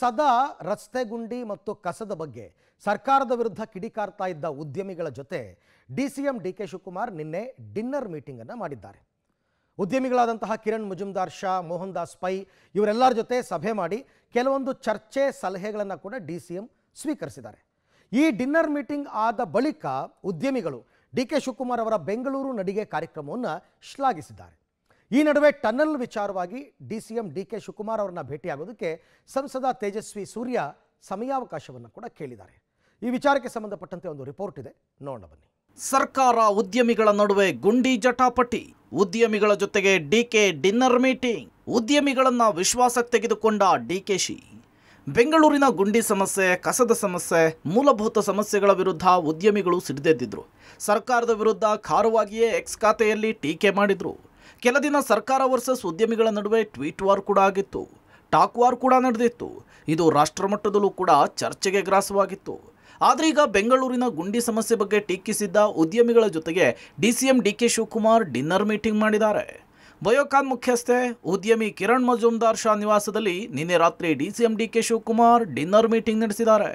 ಸದಾ ರಸ್ತೆ ಗುಂಡಿ ಮತ್ತು ಕಸದ ಬಗ್ಗೆ ಸರ್ಕಾರದ ವಿರುದ್ಧ ಕಿಡಿಕಾರ್ತಾ ಇದ್ದ ಉದ್ಯಮಿಗಳ ಜೊತೆ ಡಿಸಿಎಂ ಡಿಕೆ ಶಿವಕುಮಾರ್ ನಿನ್ನೆ ಡಿನ್ನರ್ ಮೀಟಿಂಗ್ ಅನ್ನು ಮಾಡಿದ್ದಾರೆ. ಉದ್ಯಮಿಗಳಾದಂತಹ ಕಿರಣ್ ಮಜುಮ್ದಾರ್ ಶಾ, ಮೋಹನ್ ದಾಸ್ ಪೈ ಇವರೆಲ್ಲರ ಜೊತೆ ಸಭೆ ಮಾಡಿ ಕೆಲವೊಂದು ಚರ್ಚೆ ಸಲಹೆಗಳನ್ನು ಕೂಡ ಡಿಸಿಎಂ ಸ್ವೀಕರಿಸಿದ್ದಾರೆ. ಈ ಡಿನ್ನರ್ ಮೀಟಿಂಗ್ ಆದ ಬಳಿಕ ಉದ್ಯಮಿಗಳು ಡಿಕೆ ಶಿವಕುಮಾರ್ ಅವರ ಬೆಂಗಳೂರು ನಡಿಗೆ ಕಾರ್ಯಕ್ರಮವನ್ನು ಶ್ಲಾಘಿಸಿದ್ದಾರೆ. ಈ ನಡುವೆ ಟನಲ್ ವಿಚಾರವಾಗಿ ಡಿಸಿಎಂ ಡಿಕೆ ಶಿವಕುಮಾರ್ ಅವರನ್ನ ಭೇಟಿಯಾಗೋದಕ್ಕೆ ಸಂಸದ ತೇಜಸ್ವಿ ಸೂರ್ಯ ಸಮಯಾವಕಾಶವನ್ನು ಕೂಡ ಕೇಳಿದ್ದಾರೆ. ಈ ವಿಚಾರಕ್ಕೆ ಸಂಬಂಧಪಟ್ಟಂತೆ ಒಂದು ರಿಪೋರ್ಟ್ ಇದೆ, ನೋಡೋಣ ಬನ್ನಿ. ಸರ್ಕಾರ ಉದ್ಯಮಿಗಳ ನಡುವೆ ಗುಂಡಿ ಜಟಾಪಟಿ, ಉದ್ಯಮಿಗಳ ಜೊತೆಗೆ ಡಿಕೆ ಡಿನ್ನರ್ ಮೀಟಿಂಗ್. ಉದ್ಯಮಿಗಳನ್ನ ವಿಶ್ವಾಸಕ್ಕೆ ತೆಗೆದುಕೊಂಡ ಡಿಕೆಶಿ. ಬೆಂಗಳೂರಿನ ಗುಂಡಿ ಸಮಸ್ಯೆ, ಕಸದ ಸಮಸ್ಯೆ, ಮೂಲಭೂತ ಸಮಸ್ಯೆಗಳ ವಿರುದ್ಧ ಉದ್ಯಮಿಗಳು ಸಿಡಿದೆದ್ದಿದ್ರು. ಸರ್ಕಾರದ ವಿರುದ್ಧ ಖಾರವಾಗಿಯೇ ಎಕ್ಸ್ ಖಾತೆಯಲ್ಲಿ ಟೀಕೆ ಮಾಡಿದ್ರು. ಕೆಲ ದಿನ ಸರ್ಕಾರ ವರ್ಸಸ್ ಉದ್ಯಮಿಗಳ ನಡುವೆ ಟ್ವೀಟ್ ವಾರ್ ಕೂಡ ಆಗಿತ್ತು, ಟಾಕ್ ವಾರ್ ಕೂಡ ನಡೆದಿತ್ತು. ಇದು ರಾಷ್ಟ್ರಮಟ್ಟದಲ್ಲೂ ಕೂಡ ಚರ್ಚೆಗೆ ಗ್ರಾಸವಾಗಿತ್ತು. ಆದರೆ ಈಗ ಬೆಂಗಳೂರಿನ ಗುಂಡಿ ಸಮಸ್ಯೆ ಬಗ್ಗೆ ಟೀಕಿಸಿದ್ದ ಉದ್ಯಮಿಗಳ ಜೊತೆಗೆ DCM DK Shivakumar dinner meeting ಮಾಡಿದ್ದಾರೆ. ಬಯೋಕಾನ್ ಮುಖ್ಯಸ್ಥೆ ಉದ್ಯಮಿ ಕಿರಣ್ ಮಜುಮ್ದಾರ್ ಶಾ ನಿವಾಸದಲ್ಲಿ ನಿನ್ನೆ ರಾತ್ರಿ DCM DK Shivakumar dinner meeting ನಡೆಸಿದ್ದಾರೆ.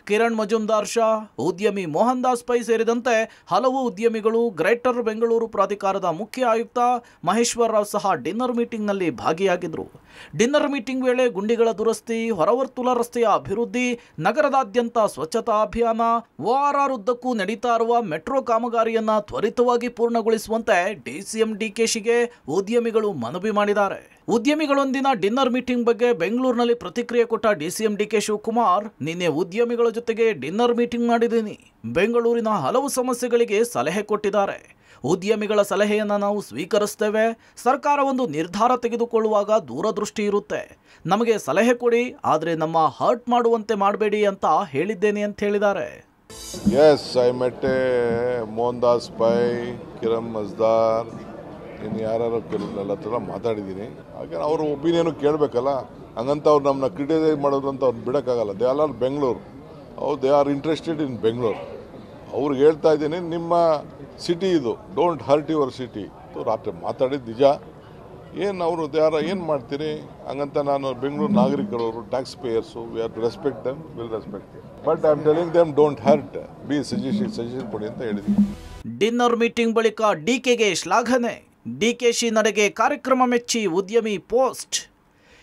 ಕಿರಣ್ ಮಜುಮ್ದಾರ್ ಶಾ, ಉದ್ಯಮಿ ಮೋಹನ್ ದಾಸ್ ಪೈ ಸೇರಿದಂತೆ ಹಲವು ಉದ್ಯಮಿಗಳು, ಗ್ರೇಟರ್ ಬೆಂಗಳೂರು ಪ್ರಾಧಿಕಾರದ ಮುಖ್ಯ ಆಯುಕ್ತ ಮಹೇಶ್ವರ್ ರಾವ್ ಸಹ ಡಿನ್ನರ್ ಮೀಟಿಂಗ್ನಲ್ಲಿ ಭಾಗಿಯಾಗಿದ್ದರು. ಡಿನ್ನರ್ ಮೀಟಿಂಗ್ ವೇಳೆ ಗುಂಡಿಗಳ ದುರಸ್ತಿ, ಹೊರವರ್ತುಲ ರಸ್ತೆಯ ಅಭಿವೃದ್ಧಿ, ನಗರದಾದ್ಯಂತ ಸ್ವಚ್ಛತಾ ಅಭಿಯಾನ, ORR ಉದ್ದಕ್ಕೂ ನಡೀತಾ ಇರುವ ಮೆಟ್ರೋ ಕಾಮಗಾರಿಯನ್ನ ತ್ವರಿತವಾಗಿ ಪೂರ್ಣಗೊಳಿಸುವಂತೆ ಡಿಸಿಎಂ ಡಿಕೆಶಿಗೆ ಉದ್ಯಮಿಗಳು ಮನವಿ ಮಾಡಿದ್ದಾರೆ. ಉದ್ಯಮಿಗಳೊಂದಿನ ಡಿನ್ನರ್ ಮೀಟಿಂಗ್ ಬಗ್ಗೆ ಬೆಂಗಳೂರಿನಲ್ಲಿ ಪ್ರತಿಕ್ರಿಯೆ ಕೊಟ್ಟ ಡಿಸಿಎಂ ಡಿಕೆ ಶಿವಕುಮಾರ್, ನಿನ್ನೆ ಉದ್ಯಮಿಗಳ ಜೊತೆಗೆ ಡಿನ್ನರ್ ಮೀಟಿಂಗ್ ಮಾಡಿದ್ದೀನಿ. ಬೆಂಗಳೂರಿನ ಹಲವು ಸಮಸ್ಯೆಗಳಿಗೆ ಸಲಹೆ ಕೊಟ್ಟಿದ್ದಾರೆ. ಉದ್ಯಮಿಗಳ ಸಲಹೆಯನ್ನು ನಾವು ಸ್ವೀಕರಿಸ್ತೇವೆ. ಸರ್ಕಾರ ಒಂದು ನಿರ್ಧಾರ ತೆಗೆದುಕೊಳ್ಳುವಾಗ ದೂರದೃಷ್ಟಿ ಇರುತ್ತೆ. ನಮಗೆ ಸಲಹೆ ಕೊಡಿ, ಆದರೆ ನಮ್ಮ ಹರ್ಟ್ ಮಾಡುವಂತೆ ಮಾಡಬೇಡಿ ಅಂತ ಹೇಳಿದ್ದೇನೆ ಅಂತ ಹೇಳಿದ್ದಾರೆ. Yes, I met Mohandas Pai, Kiran Mazumdar, ಇನ್ನು ಯಾರು ಕೆಲವೆಲ್ಲ ಹತ್ರ ಮಾತಾಡಿದ್ದೀನಿ. ಹಾಗೆ ಅವ್ರ ಒಪಿನಿಯನು ಕೇಳಬೇಕಲ್ಲ. ಹಂಗಂತ ಅವ್ರು ನಮ್ಮನ್ನ ಕ್ರಿಟಿಸೈಸ್ ಮಾಡೋದು ಅಂತ ಅವ್ರು ಬಿಡೋಕ್ಕಾಗಲ್ಲ. They are Bengaluru, they are interested in Bengaluru. ಅವ್ರಿಗೆ ಹೇಳ್ತಾ ಇದ್ದೀನಿ, ನಿಮ್ಮ ಸಿಟಿ ಇದು, ಡೋಂಟ್ ಹರ್ಟ್ ಯುವರ್ ಸಿಟಿ. ರಾತ್ರಿ ಮಾತಾಡಿದ್ದು ನಿಜ. ಏನು ಅವರು ಏನು ಮಾಡ್ತೀರಿ ಹಂಗಂತ. ನಾನು ಬೆಂಗಳೂರು ನಾಗರಿಕರವರು, tax payers, we are to respect them, will respect them. But I am telling them don't hurt, be suggestion ಕೊಡಿ ಅಂತ ಹೇಳಿದ್ದೀನಿ. ಡಿನ್ನರ್ ಮೀಟಿಂಗ್ ಬಳಿಕ ಡಿಕೆಗೆ ಶ್ಲಾಘನೆ. ಡಿಕೆಶಿ ನಡೆಗೆ ಕಾರ್ಯಕ್ರಮ ಮೆಚ್ಚಿ ಉದ್ಯಮಿ ಪೋಸ್ಟ್.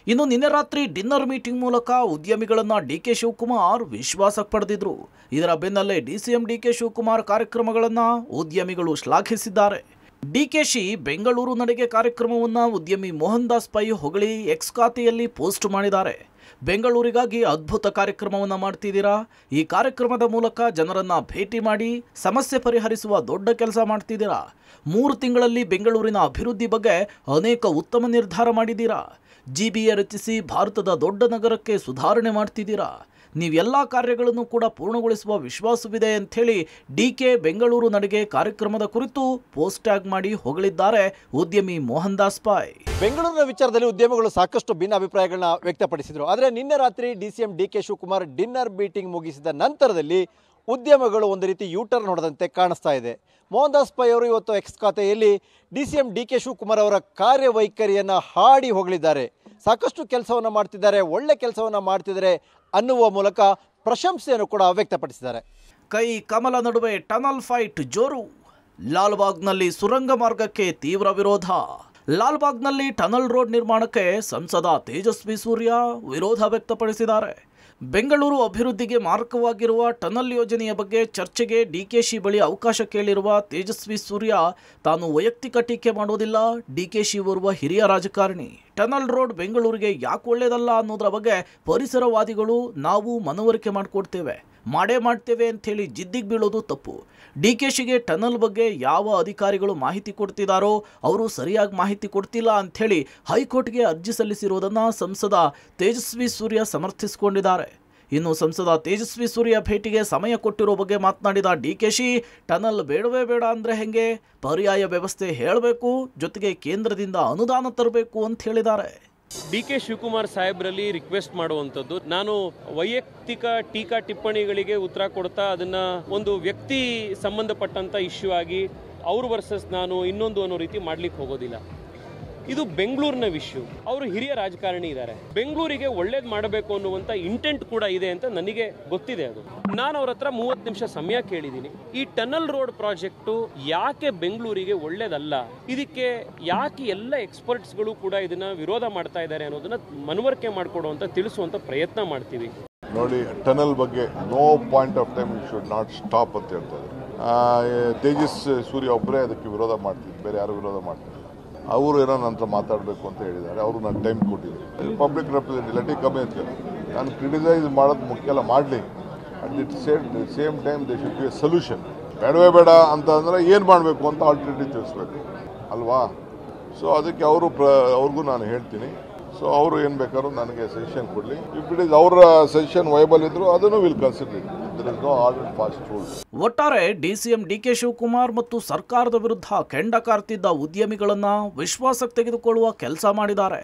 ಇನ್ನು ನಿನ್ನೆ ರಾತ್ರಿ ಡಿನ್ನರ್ ಮೀಟಿಂಗ್ ಮೂಲಕ ಉದ್ಯಮಿಗಳನ್ನ ಡಿಕೆ ಶಿವಕುಮಾರ್ ವಿಶ್ವಾಸಕ್ಕೆ ಪಡೆದಿದ್ರು. ಇದರ ಬೆನ್ನಲ್ಲೇ ಡಿಸಿಎಂ ಡಿಕೆ ಶಿವಕುಮಾರ್ ಕಾರ್ಯಕ್ರಮಗಳನ್ನ ಉದ್ಯಮಿಗಳು ಶ್ಲಾಘಿಸಿದ್ದಾರೆ. ಡಿಕೆಶಿ ಬೆಂಗಳೂರು ನಡೆಗೆ ಕಾರ್ಯಕ್ರಮವನ್ನು ಉದ್ಯಮಿ ಮೋಹನ್ ದಾಸ್ ಪೈ ಹೊಗಳಿ ಎಕ್ಸ್ ಖಾತೆಯಲ್ಲಿ ಪೋಸ್ಟ್ ಮಾಡಿದ್ದಾರೆ. ಬೆಂಗಳೂರಿಗಾಗಿ ಅದ್ಭುತ ಕಾರ್ಯಕ್ರಮವನ್ನು ಮಾಡ್ತಿದ್ದೀರಾ. ಈ ಕಾರ್ಯಕ್ರಮದ ಮೂಲಕ ಜನರನ್ನ ಭೇಟಿ ಮಾಡಿ ಸಮಸ್ಯೆ ಪರಿಹರಿಸುವ ದೊಡ್ಡ ಕೆಲಸ ಮಾಡ್ತಿದ್ದೀರಾ. 3 ತಿಂಗಳಲ್ಲಿ ಬೆಂಗಳೂರಿನ ಅಭಿವೃದ್ಧಿ ಬಗ್ಗೆ ಅನೇಕ ಉತ್ತಮ ನಿರ್ಧಾರ ಮಾಡಿದ್ದೀರಾ. GBA ರಚಿಸಿ ಭಾರತದ ದೊಡ್ಡ ನಗರಕ್ಕೆ ಸುಧಾರಣೆ ಮಾಡ್ತಿದ್ದೀರಾ. ನೀವೆಲ್ಲ ಕಾರ್ಯಗಳನ್ನು ಕೂಡ ಪೂರ್ಣಗೊಳಿಸುವ ವಿಶ್ವಾಸವಿದೆ ಅಂಥೇಳಿ ಡಿಕೆ ಬೆಂಗಳೂರು ನಡೆಗೆ ಕಾರ್ಯಕ್ರಮದ ಕುರಿತು ಪೋಸ್ಟ್ ಟ್ಯಾಗ್ ಮಾಡಿ ಹೊಗಳಿದ್ದಾರೆ ಉದ್ಯಮಿ ಮೋಹನ್ ದಾಸ್ ಪೈ. ಬೆಂಗಳೂರಿನ ವಿಚಾರದಲ್ಲಿ ಉದ್ಯಮಿಗಳು ಸಾಕಷ್ಟು ಭಿನ್ನ ಅಭಿಪ್ರಾಯಗಳನ್ನ ವ್ಯಕ್ತಪಡಿಸಿದರು. ಆದರೆ ನಿನ್ನೆ ರಾತ್ರಿ DCM DK Shivakumar dinner meeting ಮುಗಿಸಿದ ನಂತರದಲ್ಲಿ ಉದ್ಯಮಿಗಳು ಒಂದು ರೀತಿ ಯೂಟರ್ನ್ ಹೊಡೆದಂತೆ ಕಾಣಿಸ್ತಾ ಇದೆ. ಮೋಹನ್ ದಾಸ್ ಪೈ ಅವರು ಇವತ್ತು ಎಕ್ಸ್ ಖಾತೆಯಲ್ಲಿ ಡಿಸಿಎಂ ಡಿಕೆ ಶಿವಕುಮಾರ್ ಅವರ ಕಾರ್ಯವೈಖರಿಯನ್ನು ಹಾಡಿ ಹೊಗಳಿದ್ದಾರೆ. ಸಾಕಷ್ಟು ಕೆಲಸವನ್ನು ಮಾಡ್ತಿದ್ದಾರೆ, ಒಳ್ಳೆ ಕೆಲಸವನ್ನು ಮಾಡ್ತಿದ್ದಾರೆ ಅನ್ನುವ ಮೂಲಕ ಪ್ರಶಂಸೆಯನ್ನು ಕೂಡ ವ್ಯಕ್ತಪಡಿಸಿದ್ದಾರೆ. ಕೈ ಕಮಲ ನಡುವೆ ಟನಲ್ ಫೈಟ್ ಜೋರು. ಲಾಲ್ಬಾಗ್ನಲ್ಲಿ ಸುರಂಗ ಮಾರ್ಗಕ್ಕೆ ತೀವ್ರ ವಿರೋಧ. ಲಾಲ್ಬಾಗ್ನಲ್ಲಿ ಟನಲ್ ರೋಡ್ ನಿರ್ಮಾಣಕ್ಕೆ ಸಂಸದ ತೇಜಸ್ವಿ ಸೂರ್ಯ ವಿರೋಧ ವ್ಯಕ್ತಪಡಿಸಿದ್ದಾರೆ. ಬೆಂಗಳೂರು ಅಭಿವೃದ್ಧಿಗೆ ಮಾರಕವಾಗಿರುವ ಟನಲ್ ಯೋಜನೆಯ ಬಗ್ಗೆ ಚರ್ಚೆಗೆ ಡಿಕೆಶಿ ಬಳಿ ಅವಕಾಶ ಕೇಳಿರುವ ತೇಜಸ್ವಿ ಸೂರ್ಯ, ತಾನು ವೈಯಕ್ತಿಕ ಟೀಕೆ ಮಾಡೋದಿಲ್ಲ. ಡಿಕೆಶಿ ಓರ್ವ ಹಿರಿಯ ರಾಜಕಾರಣಿ. ಟನಲ್ ರೋಡ್ ಬೆಂಗಳೂರಿಗೆ ಯಾಕೆ ಒಳ್ಳೆಯದಲ್ಲ ಅನ್ನೋದರ ಬಗ್ಗೆ ಪರಿಸರವಾದಿಗಳು ನಾವು ಮನವರಿಕೆ ಮಾಡಿಕೊಡ್ತೇವೆ, ಮಾಡೇ ಮಾಡ್ತೇವೆ ಅಂಥೇಳಿ ಜಿದ್ದಿಗೆ ಬೀಳೋದು ತಪ್ಪು. ಡಿಕೆಶಿಗೆ ಟನಲ್ ಬಗ್ಗೆ ಯಾವ ಅಧಿಕಾರಿಗಳು ಮಾಹಿತಿ ಕೊಡ್ತಿದ್ದಾರೋ ಅವರು ಸರಿಯಾಗಿ ಮಾಹಿತಿ ಕೊಡ್ತಿಲ್ಲ ಅಂಥೇಳಿ ಹೈಕೋರ್ಟ್ಗೆ ಅರ್ಜಿ ಸಲ್ಲಿಸಿರುವುದನ್ನು ಸಂಸದ ತೇಜಸ್ವಿ ಸೂರ್ಯ ಸಮರ್ಥಿಸಿಕೊಂಡಿದ್ದಾರೆ. ಇನ್ನು ಸಂಸದ ತೇಜಸ್ವಿ ಸೂರ್ಯ ಭೇಟಿಗೆ ಸಮಯ ಕೊಟ್ಟಿರೋ ಬಗ್ಗೆ ಮಾತನಾಡಿದ ಡಿಕೆಶಿ, ಟನಲ್ ಬೇಡವೇ ಬೇಡ ಅಂದರೆ ಹೆಂಗೆ, ಪರ್ಯಾಯ ವ್ಯವಸ್ಥೆ ಹೇಳಬೇಕು, ಜೊತೆಗೆ ಕೇಂದ್ರದಿಂದ ಅನುದಾನ ತರಬೇಕು ಅಂತ ಹೇಳಿದ್ದಾರೆ. ಡಿಕೆ ಶಿವಕುಮಾರ್ ಸಾಹೇಬ್ರಲ್ಲಿ ರಿಕ್ವೆಸ್ಟ್ ಮಾಡುವಂಥದ್ದು, ನಾನು ವೈಯಕ್ತಿಕ ಟೀಕಾ ಟಿಪ್ಪಣಿಗಳಿಗೆ ಉತ್ತರ ಕೊಡ್ತಾ ಅದನ್ನ ಒಂದು ವ್ಯಕ್ತಿ ಸಂಬಂಧಪಟ್ಟಂತ ಇಶ್ಯೂ ಆಗಿ ಅವ್ರ ವರ್ಸಸ್ ನಾನು ಇನ್ನೊಂದು ಅನ್ನೋ ರೀತಿ ಮಾಡ್ಲಿಕ್ಕೆ ಹೋಗೋದಿಲ್ಲ. ಇದು ಬೆಂಗಳೂರಿನ ವಿಷಯ. ಅವರು ಹಿರಿಯ ರಾಜಕಾರಣಿ ಇದ್ದಾರೆ, ಬೆಂಗಳೂರಿಗೆ ಒಳ್ಳೇದು ಮಾಡಬೇಕು ಅನ್ನುವಂಥ ಇಂಟೆಂಟ್ ಕೂಡ ಇದೆ ಅಂತ ನನಗೆ ಗೊತ್ತಿದೆ. ಅದು ನಾನು ಅವ್ರ ಹತ್ರ 30 ನಿಮಿಷ ಸಮಯ ಕೇಳಿದ್ದೀನಿ. ಈ ಟನಲ್ ರೋಡ್ ಪ್ರಾಜೆಕ್ಟು ಯಾಕೆ ಬೆಂಗಳೂರಿಗೆ ಒಳ್ಳೇದಲ್ಲ, ಇದಕ್ಕೆ ಯಾಕೆ ಎಲ್ಲ ಎಕ್ಸ್ಪರ್ಟ್ಸ್ಗಳು ಕೂಡ ಇದನ್ನ ವಿರೋಧ ಮಾಡ್ತಾ ಇದ್ದಾರೆ ಅನ್ನೋದನ್ನ ಮನವರಿಕೆ ಮಾಡಿಕೊಡುವಂತ ತಿಳಿಸುವಂತ ಪ್ರಯತ್ನ ಮಾಡ್ತೀವಿ. ನೋಡಿ, ಟನಲ್ ಬಗ್ಗೆ no point of time should not stop ಅಂತ ಹೇಳ್ತಾರೆ. ತೇಜಸ್ ಸೂರ್ಯ ಒಬ್ಬರೇ ಅದಕ್ಕೆ ವಿರೋಧ ಮಾಡ್ತಿದ್ರು, ಬೇರೆ ಯಾರು ವಿರೋಧ ಮಾಡ್ತಿದ್ರು. ಅವರು ಏನೋ ನನ್ನ ಹತ್ರ ಮಾತಾಡಬೇಕು ಅಂತ ಹೇಳಿದ್ದಾರೆ, ಅವರು ನಾನು ಟೈಮ್ ಕೊಟ್ಟಿದ್ದೀನಿ. ಪಬ್ಲಿಕ್ ರೆಪ್ರೆಸೆಂಟೇಟಿವ್ ಲೆಟ್ ಕಮ್ಮಿ ಅಂತ ನಾನು ಕ್ರಿಟಿಸೈಸ್ ಮಾಡೋದು ಮುಖ್ಯ ಅಲ್ಲ, ಮಾಡಲಿ. At the same time they should be A solution. ಬೇಡವೇ ಬೇಡ ಅಂತ ಅಂದರೆ ಏನು ಮಾಡಬೇಕು ಅಂತ ಆಲ್ಟರ್ನೇಟಿವ್ ತಿಳಿಸ್ಬೇಕು ಅಲ್ವಾ? ಸೊ ಅದಕ್ಕೆ ಅವ್ರಿಗೂ ನಾನು ಹೇಳ್ತೀನಿ. ಸೊ ಅವರು ಏನು ಬೇಕಾದ್ರೂ ನನಗೆ ಸಜೆಷನ್ ಕೊಡಲಿ. ಇಫ್ ಇಟ್ ಇಸ್ ಅವರ ಸಜೆಷನ್ ವೈಬಲ್ ಇದ್ರು ಅದನ್ನು will consider. There is no hard and fast rule. ಒಟ್ಟಾರೆ ಡಿಸಿಎಂ ಡಿಕೆ ಶಿವಕುಮಾರ್ ಮತ್ತು ಸರ್ಕಾರದ ವಿರುದ್ಧ ಕೆಂಡ ಕಾರ್ತಿದ್ದ ಉದ್ಯಮಿಗಳನ್ನ ವಿಶ್ವಾಸಕ್ಕೆ ತೆಗೆದುಕೊಳ್ಳುವ ಕೆಲಸ ಮಾಡಿದ್ದಾರೆ.